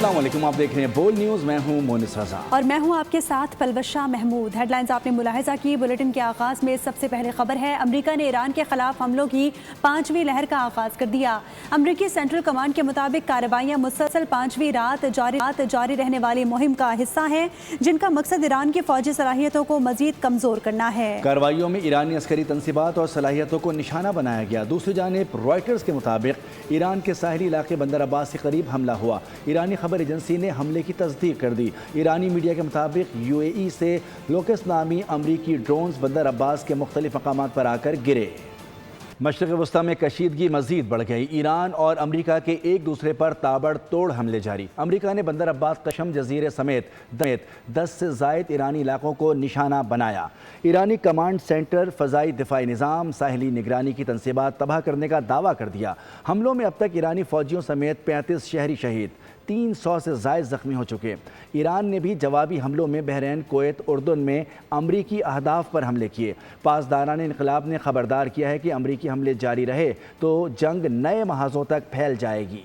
अस्सलाम वालेकुम, आप देख रहे हैं बोल्ड न्यूज़। मैं हूं मोनिस रजा और मैं हूं आपके साथ पलवशा महमूद। हेडलाइंस आपने मुलाहिजा की। बुलेटिन के आगाज़ में सबसे पहले खबर है, अमेरिका ने ईरान के खिलाफ हमलों की 5वीं लहर का आगाज़ कर दिया। अमेरिकी सेंट्रल कमांड के मुताबिक कार्रवाइयाँ मुसलसल 5वीं रात जारी रहने वाली मुहिम का हिस्सा हैं, जिनका मकसद ईरान की फौजी सलाहियतों को मजीद कमज़ोर करना है। कार्रवाइयों में ईरानी अस्करी तंसीबात और सलाहियतों को निशाना बनाया गया। दूसरी जानिब रॉयटर्स के मुताबिक ईरान के साहिली इलाके बंदर अब्बास के करीब हमला हुआ। ईरानी खबर एजेंसी ने हमले की तस्दीक कर दी। ईरानी मीडिया के मुताबिक UAE से लोकस नामी अमरीकी ड्रोन्स बंदर अब्बास के मुख्तलिफ मकामात पर आकर गिरे। मशरिक़ वस्ता में कशीदगी मज़ीद बढ़ गई। ईरान और अमरीका के एक दूसरे पर ताबड़तोड़ हमले जारी। अमरीका ने बंदर अब्बास, कशम जजीरे समेत 10 से ज़ायद ईरानी इलाकों को निशाना बनाया। ईरानी कमांड सेंटर फ़ज़ाई दिफ़ाई निज़ाम साहिली निगरानी की तंसीबात तबाह करने का दावा कर दिया। हमलों में अब तक ईरानी फ़ौजियों समेत 35 शहरी शहीद, 300 से ज़ायद ज़ख्मी हो चुके। ईरान ने भी जवाबी हमलों में बहरीन, कुवैत, उर्दन में अमरीकी अहदाफ पर हमले किए। पासदारान इनक़लाब ने खबरदार किया है कि अमरीकी हमले जारी रहे तो जंग नए महाजों तक फैल जाएगी।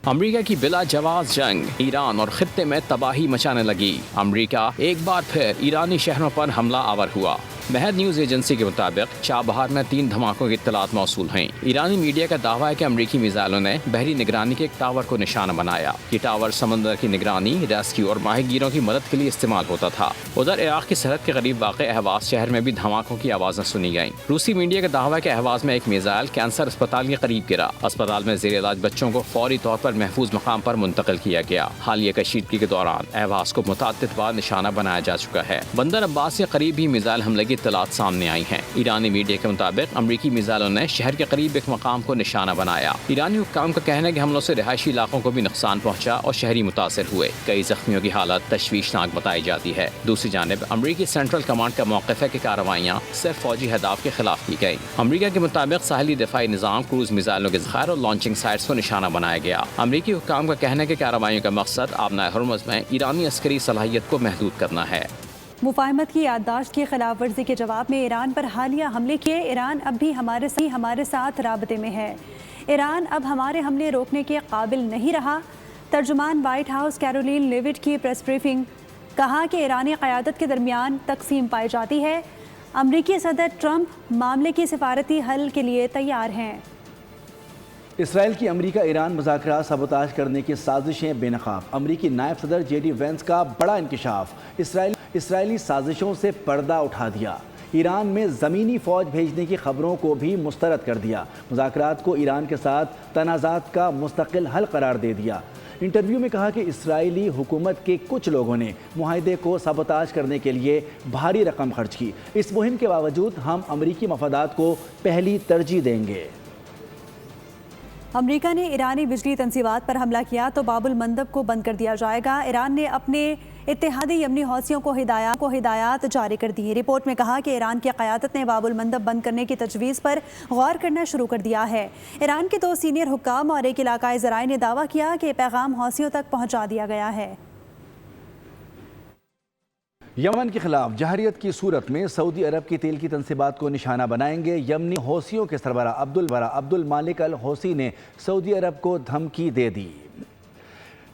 अमरीका की बिला जवाब जंग ईरान और खित्ते में तबाही मचाने लगी। अमरीका एक बार फिर ईरानी शहरों पर हमला आवर हुआ। महद न्यूज़ एजेंसी के मुताबिक चाबहार में 3 धमाकों की इत्तलात मौसूल हैं। ईरानी मीडिया का दावा है कि अमरीकी मिसाइलों ने बहरी निगरानी के एक टावर को निशाना बनाया। ये टावर समंदर की निगरानी, रेस्क्यू और माहीगीरों की मदद के लिए इस्तेमाल होता था। उधर इराक की सरहद के करीब वाक़ अहवाज़ शहर में भी धमाकों की आवाज़ें सुनी गईं। रूसी मीडिया का दावा है कि अहवाज़ में एक मिसाइल कैंसर अस्पताल के करीब गिरा। अस्पताल में ज़ेर इलाज बच्चों को फौरी तौर पर महफूज मकाम पर मुंतकिल किया गया। हालिया कशीदगी के दौरान अहवाज़ को मुतअद्दिद बार निशाना बनाया जा चुका है। बंदर अब्बास के करीब भी मिसाइल हमले की इत्तलात सामने आई हैं। ईरानी मीडिया के मुताबिक अमरीकी मिसाइलों ने शहर के करीब एक मकाम को निशाना बनाया। ईरानी हुक्काम का कहना है कि हमलों से रिहायशी इलाकों को भी नुकसान पहुंचा और शहरी मुतासर हुए। कई जख्मियों की हालत तशवीशनाक बताई जाती है। दूसरी जानिब अमरीकी सेंट्रल कमांड का मौक़िफ़ है कि कार्रवाइयाँ सिर्फ फौजी हदाफ के खिलाफ की गई। अमरीका के मुताबिक साहिली दिफाई निज़ाम, क्रूज मिसाइलों के ज़खायर और लॉन्चिंग साइट्स को निशाना बनाया गया। अमरीकी हुक्काम का कहना है कि कार्रवाइयों का मकसद आबनाए हुर्मुज़ में ईरानी अस्करी सलाहियत को महदूद करना है। मुफाहमत की याददाश्त की खिलाफ वर्जी के जवाब में ईरान पर हालिया हमले किए। ईरान अब भी हमारे साथ राबते में है। ईरान अब हमारे हमले रोकने के काबिल नहीं रहा। तर्जुमान वाइट हाउस कैरोलिन लेविट की प्रेस ब्रीफिंग, कहा कि ईरानी क़यादत के दरमियान तकसीम पाई जाती है। अमरीकी सदर ट्रंप मामले की सिफारती हल के लिए तैयार हैं। इसराइल की अमरीका ईरान मुज़ाकरात सबोताज करने की साजिशें बेनकाब। अमरीकी नायब सदर JD वेंस का बड़ा इंकिशाफ। इसराइली साजिशों से पर्दा उठा दिया। ईरान में ज़मीनी फ़ौज भेजने की खबरों को भी मुस्तरद कर दिया। मुज़ाकरात को ईरान के साथ तनाज़ात का मुस्तकिल हल करार दे दिया। इंटरव्यू में कहा कि इसराइली हुकूमत के कुछ लोगों ने मुआहदे को सबोताज करने के लिए भारी रकम खर्च की। इस मुहिम के बावजूद हम अमरीकी मफादात को पहली तरजीह देंगे। अमरीका ने ईरानी बिजली तंसीबात पर हमला किया तो बाबुल मंदब को बंद कर दिया जाएगा। ईरान ने अपने इत्तेहादी यमनी हौसियों को हिदायत जारी कर दी। रिपोर्ट में कहा कि ईरान की क़यादत ने बाबुल मंदब बंद करने की तजवीज़ पर गौर करना शुरू कर दिया है। ईरान के 2 सीनियर हुक्काम और एक इलाकाई ज़राए ने दावा किया कि पैगाम हौसियों तक पहुँचा दिया गया है। यमन के खिलाफ जहरियत की सूरत में सऊदी अरब की तेल की तंसीबात को निशाना बनाएंगे। यमनी हौसियों के सरबरा अब्दुल मालिक अल हौसी ने सऊदी अरब को धमकी दे दी।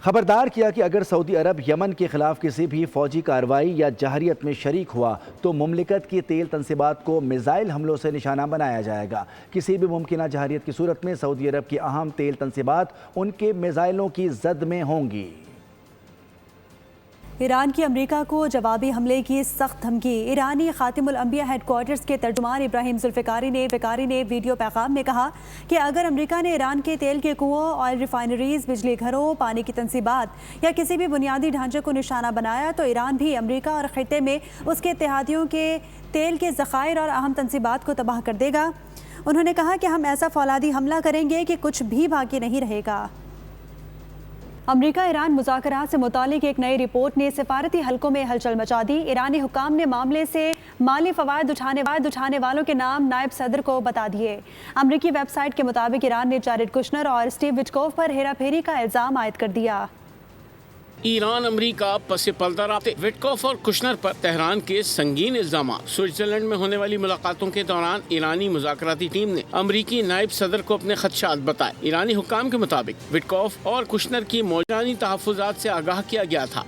खबरदार किया कि अगर सऊदी अरब यमन के खिलाफ किसी भी फौजी कार्रवाई या जहरियत में शरीक हुआ तो मुमलिकत की तेल तंसीबात को मिसाइल हमलों से निशाना बनाया जाएगा। किसी भी मुमकिन जहरियत की सूरत में सऊदी अरब की अहम तेल तंसीबात उनके मिसाइलों की जद में होंगी। ईरान की अमेरिका को जवाबी हमले की सख्त धमकी। ईरानी खातिमुल अंबिया हेडक्वार्टर्स के तर्जुमान इब्राहिम जुल्फ़िकारी ने वीडियो पैगाम में कहा कि अगर अमेरिका ने ईरान के तेल के कुओं, ऑयल रिफाइनरीज, बिजली घरों, पानी की तंसीबात या किसी भी बुनियादी ढांचे को निशाना बनाया तो ईरान भी अमेरिका और खित्ते में उसके इत्तेहादियों के तेल के ज़खायर और अहम तंसीबात को तबाह कर देगा। उन्होंने कहा कि हम ऐसा फौलादी हमला करेंगे कि कुछ भी बाकी नहीं रहेगा। अमरीका ईरान मुज़ाकरात से मुतालिक एक नई रिपोर्ट ने सिफारती हलकों में हलचल मचा दी। ईरानी हुक्काम ने मामले से माली फ़वायद उठाने वालों के नाम नायब सदर को बता दिए। अमरीकी वेबसाइट के मुताबिक ईरान ने जारेड कुशनर और स्टीव विटकोफ पर हेरा फेरी का इल्ज़ाम आयद कर दिया। ایران امریکہ پس پردہ رابطے، وٹکوف اور کشنر پر تہران کے سنگین الزامات۔ سوئٹزرلینڈ میں ہونے والی ملاقاتوں کے دوران ایرانی مذاکراتی ٹیم نے امریکی نائب صدر کو اپنے خدشات بتائے۔ ایرانی حکام کے مطابق وٹکوف اور کشنر کی موجانی تحفظات سے آگاہ کیا گیا تھا۔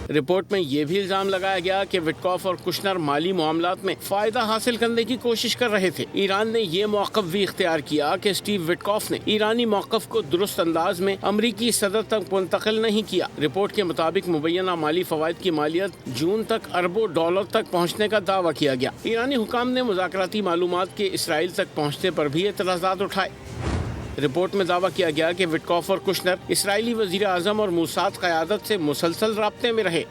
رپورٹ میں یہ بھی الزام لگایا گیا کہ وٹکوف اور کشنر مالی معاملات میں فائدہ حاصل کرنے کی کوشش کر رہے تھے۔ ایران نے یہ موقف بھی اختیار کیا کہ اسٹیو وٹکوف نے ایرانی موقف کو درست انداز میں امریکی صدر تک منتقل نہیں کیا۔ رپورٹ کے مطابق مبینہ مالی فوائد کی مالیت جون تک اربوں ڈالر تک پہنچنے کا دعویٰ کیا گیا۔ ایرانی حکام نے مذاکراتی معلومات کے اسرائیل تک پہنچنے پر بھی اعتراضات اٹھائے۔ رپورٹ میں دعویٰ کیا گیا کہ وٹکوف اور کشنر اسرائیلی وزیر اعظم اور موساد قیادت سے مسلسل رابطے میں رہے۔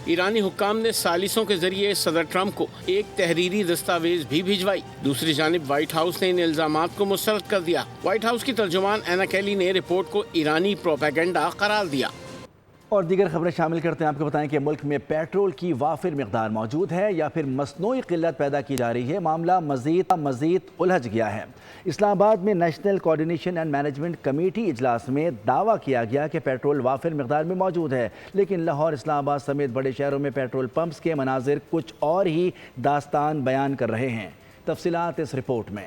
ایرانی حکام نے ثالثوں کے ذریعے صدر ٹرمپ کو ایک تحریری دستاویز بھی بھجوائی۔ دوسری جانب وائٹ ہاؤس نے ان الزامات کو مسترد کر دیا۔ وائٹ ہاؤس کی ترجمان اینا کیلی نے رپورٹ کو ایرانی پروپیگنڈا قرار دیا۔ اور دیگر خبریں شامل کرتے ہیں۔ آپ کو بتائیں کہ ملک میں پیٹرول کی وافر مقدار موجود ہے یا پھر مصنوعی قلت پیدا کی جا رہی ہے۔ معاملہ مزید الجھ گیا ہے۔ اسلام آباد میں national coordination and management committee اجلاس میں دعویٰ کیا گیا کہ پیٹرول وافر مقدار میں موجود ہے، لیکن لاہور، اسلام آباد سمیت بڑے شہروں میں پیٹرول پمپس کے مناظر کچھ اور ہی داستان بیان کر رہے ہیں۔ تفصیلات اس رپورٹ میں۔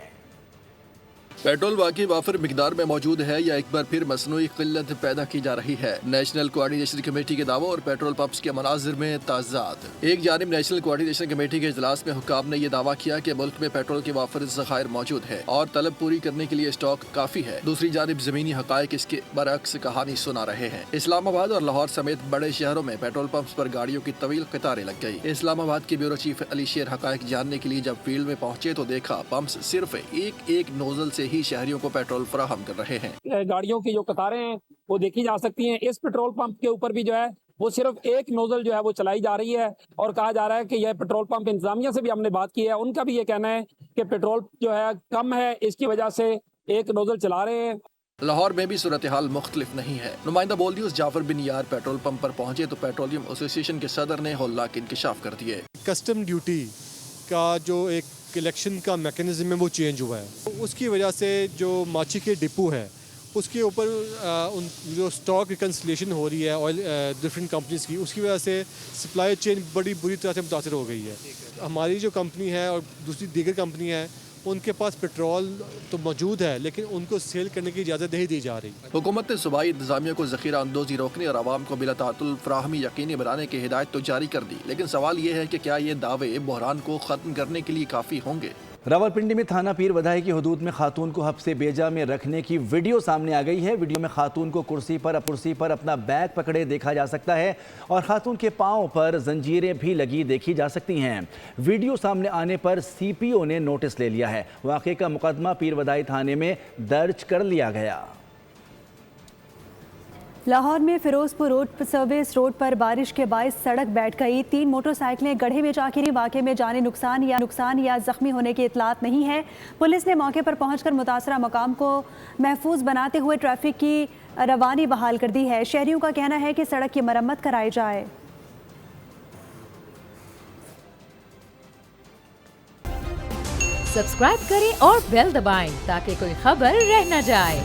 پیٹرول واقعی وافر مقدار میں موجود ہے یا ایک بار پھر مصنوعی قلت پیدا کی جا رہی ہے؟ نیشنل کوارڈینیشن کمیٹی کے دعووں اور پیٹرول پمپس کے مناظر میں تضاد۔ ایک جانب نیشنل کوارڈینیشن کمیٹی کے اجلاس میں حکام نے یہ دعویٰ کیا کہ ملک میں پیٹرول کے وافر ذخائر موجود ہے اور طلب پوری کرنے کے لیے اسٹاک کافی ہے۔ دوسری جانب زمینی حقائق اس کے برعکس کہانی سنا رہے ہیں۔ اسلام آباد اور لاہور سمیت بڑے شہروں میں پیٹرول پمپس پر گاڑیوں کی طویل قطاریں لگ گئی۔ اسلام آباد کے بیورو چیف علی شیر حقائق جاننے کے لیے جب فیلڈ میں پہنچے تو دیکھا پمپس صرف ایک نوزل سے ہی شہریوں کو پیٹرول فراہم کر رہے ہیں۔ گاڑیوں کی جو قطاریں ہیں وہ دیکھی جا سکتی ہیں۔ اس پیٹرول پمپ کے اوپر بھی جو ہے وہ صرف ایک نوزل جو ہے وہ چلائی جا رہی ہے، اور کہا جا رہا ہے کہ یہ پیٹرول پمپ انتظامیہ سے بھی ہم نے بات کی ہے، ان کا بھی یہ کہنا ہے کہ پیٹرول جو ہے کم ہے، اس کی وجہ سے ایک نوزل چلا رہے ہیں۔ لاہور میں بھی صورتحال مختلف نہیں ہے۔ نمائندہ بولڈیوز جعفر بن یار پیٹرول پمپ پر پہنچے تو پیٹرولیم ایسوسی ایشن کے صدر نے ہولناک انکشاف کر دیے۔ کسٹم ڈیوٹی کا جو ایک کلیکشن کا میکانزم ہے وہ چینج ہوا ہے، اس کی وجہ سے جو ماچی کے ڈپو ہے اس کے اوپر جو سٹاک ریکنسلیشن ہو رہی ہے آئل ڈفرینٹ کمپنیز کی، اس کی وجہ سے سپلائی چین بڑی بری طرح سے متاثر ہو گئی ہے۔ ہماری جو کمپنی ہے اور دوسری دیگر کمپنی ہیں ان کے پاس پیٹرول تو موجود ہے لیکن ان کو سیل کرنے کی اجازت نہیں دی جا رہی۔ حکومت نے صوبائی انتظامیہ کو ذخیرہ اندوزی روکنے اور عوام کو بلا تعطل فراہمی یقینی بنانے کی ہدایت تو جاری کر دی، لیکن سوال یہ ہے کہ کیا یہ دعوے بحران کو ختم کرنے کے لیے کافی ہوں گے؟ راولپنڈی میں تھانہ پیر بدائی کی حدود میں خاتون کو حبس بیجا میں رکھنے کی ویڈیو سامنے آ گئی ہے۔ ویڈیو میں خاتون کو کرسی پر اپنا بیگ پکڑے دیکھا جا سکتا ہے اور خاتون کے پاؤں پر زنجیریں بھی لگی دیکھی جا سکتی ہیں۔ ویڈیو سامنے آنے پر سی پی او نے نوٹس لے لیا ہے۔ واقعے کا مقدمہ پیر بدائی تھانے میں درج کر لیا گیا۔ لاہور میں فیروزپور روڈ سروس روڈ پر بارش کے باعث سڑک بیٹھ گئی، 3 موٹر سائیکلیں گڑھے میں جا گریں۔ واقعے میں جانی نقصان یا زخمی ہونے کی اطلاعات نہیں ہے۔ پولیس نے موقع پر پہنچ کر متاثرہ مقام کو محفوظ بناتے ہوئے ٹریفک کی روانی بحال کر دی ہے۔ شہریوں کا کہنا ہے کہ سڑک کی مرمت کرائی جائے۔ سبسکرائب کریں اور بیل دبائیں تاکہ کوئی خبر رہ نہ جائے۔